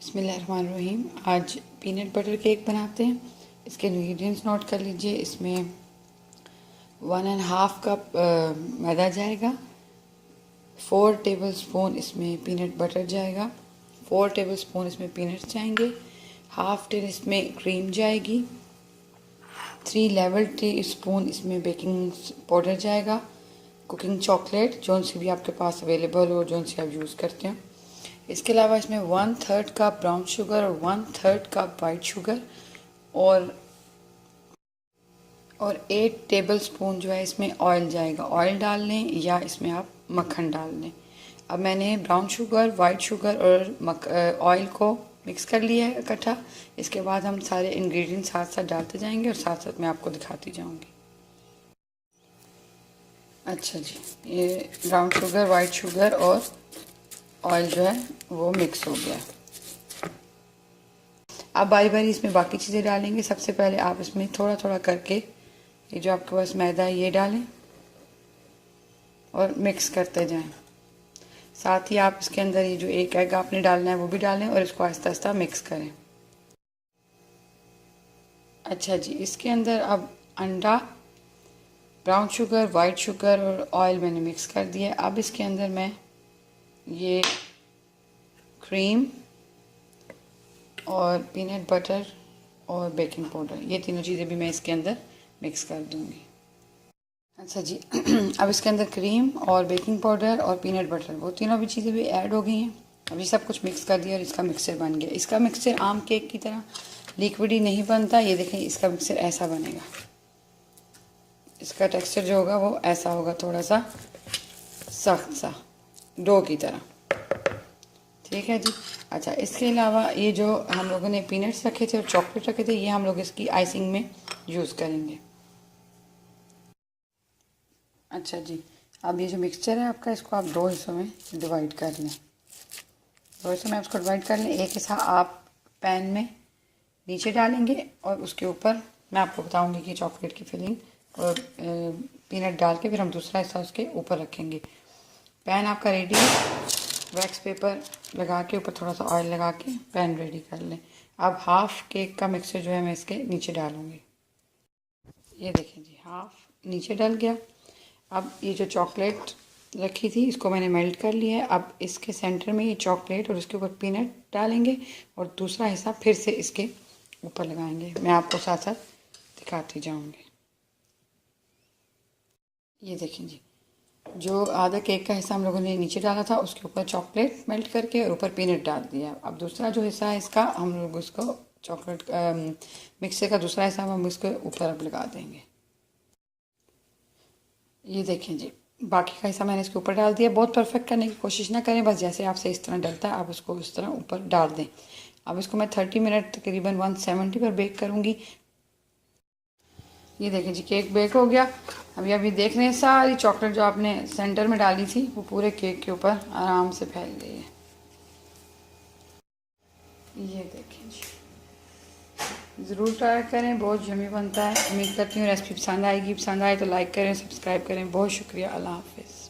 बिस्मिल्लाहिर्रहमानिर्रहीम। आज peanut butter cake बनाते हैं। इसके इंग्रेडिएंट्स नोट कर लीजिए। इसमें 1.5 कप मैदा जाएगा, 4 टेबलस्पून इसमें पीनट बटर जाएगा, 4 टेबलस्पून इसमें पीनट्स जाएंगे, हाफ टी इसमें क्रीम जाएगी, 3 लेवल टी स्पून इसमें बेकिंग पाउडर जाएगा, कुकिंग चॉकलेट जो सी भी आपके पास अवेलेबल हो, जो सी आप यूज़ करते हैं। इसके अलावा इसमें 1/3 कप ब्राउन शुगर और 1/3 कप वाइट शुगर और 8 टेबलस्पून जो है इसमें ऑयल जाएगा। ऑयल डाल लें या इसमें आप मक्खन डाल लें। अब मैंने ब्राउन शुगर, वाइट शुगर और ऑयल को मिक्स कर लिया है इकट्ठा। इसके बाद हम सारे इंग्रेडिएंट्स साथ साथ डालते जाएंगे और साथ साथ मैं आपको दिखाती जाऊंगी। अच्छा जी, ये ब्राउन शुगर, वाइट शुगर और ऑयल जो है वो मिक्स हो गया। अब बारी बारी इसमें बाकी चीज़ें डालेंगे। सबसे पहले आप इसमें थोड़ा थोड़ा करके ये जो आपके पास मैदा है ये डालें और मिक्स करते जाएं। साथ ही आप इसके अंदर ये जो एक एग आपने डालना है वो भी डालें और इसको आहिस्ता आहिस्ता मिक्स करें। अच्छा जी, इसके अंदर अब अंडा, ब्राउन शुगर, वाइट शुगर और ऑयल मैंने मिक्स कर दिया है। अब इसके अंदर मैं ये क्रीम और पीनट बटर और बेकिंग पाउडर, ये तीनों चीज़ें भी मैं इसके अंदर मिक्स कर दूंगी। अच्छा जी अब इसके अंदर क्रीम और बेकिंग पाउडर और पीनट बटर वो तीनों भी चीज़ें भी ऐड हो गई हैं। अभी सब कुछ मिक्स कर दिया और इसका मिक्सचर बन गया। इसका मिक्सचर आम केक की तरह लिक्विडी नहीं बनता। ये देखें, इसका मिक्सचर ऐसा बनेगा। इसका टेक्सचर जो होगा वो ऐसा होगा, थोड़ा सा सख्त सा डो की तरह। ठीक है जी। अच्छा, इसके अलावा ये जो हम लोगों ने पीनट्स रखे थे और चॉकलेट रखे थे, ये हम लोग इसकी आइसिंग में यूज़ करेंगे। अच्छा जी, अब ये जो मिक्सचर है आपका, इसको आप 2 हिस्सों में डिवाइड कर लें। 2 हिस्सों में इसको डिवाइड कर लें। एक हिस्सा आप पैन में नीचे डालेंगे और उसके ऊपर मैं आपको बताऊंगी कि चॉकलेट की फिलिंग और पीनट डाल के फिर हम दूसरा हिस्सा उसके ऊपर रखेंगे। पैन आपका रेडी है। वैक्स पेपर लगा के ऊपर थोड़ा सा ऑयल लगा के पैन रेडी कर लें। अब हाफ केक का मिक्सचर जो है मैं इसके नीचे डालूंगी। ये देखें जी, हाफ नीचे डल गया। अब ये जो चॉकलेट रखी थी इसको मैंने मेल्ट कर लिया है। अब इसके सेंटर में ये चॉकलेट और उसके ऊपर पीनट डालेंगे और दूसरा हिस्सा फिर से इसके ऊपर लगाएंगे। मैं आपको साथ साथ दिखाती जाऊंगी। ये देखें जी, जो आधा केक का हिस्सा हम लोगों ने नीचे डाला था उसके ऊपर चॉकलेट मेल्ट करके और ऊपर पीनट डाल दिया। अब दूसरा जो हिस्सा है इसका, हम लोग उसको चॉकलेट मिक्सर का दूसरा हिस्सा हम इसके ऊपर अब लगा देंगे। ये देखें जी, बाकी का हिस्सा मैंने इसके ऊपर डाल दिया। बहुत परफेक्ट करने की कोशिश ना करें, बस जैसे आपसे इस तरह डलता है आप उसको इस तरह ऊपर डाल दें। अब इसको मैं 30 मिनट तकरीबन 170 पर बेक करूँगी। ये देखें जी, केक बेक हो गया। अभी देख रहे हैं सारी चॉकलेट जो आपने सेंटर में डाली थी वो पूरे केक के ऊपर आराम से फैल गई है। ये देखें जी, ज़रूर ट्राई करें, बहुत यम्मी बनता है। उम्मीद करती हूँ रेसिपी पसंद आएगी। पसंद आए तो लाइक करें, सब्सक्राइब करें। बहुत शुक्रिया। अल्लाह हाफिज़।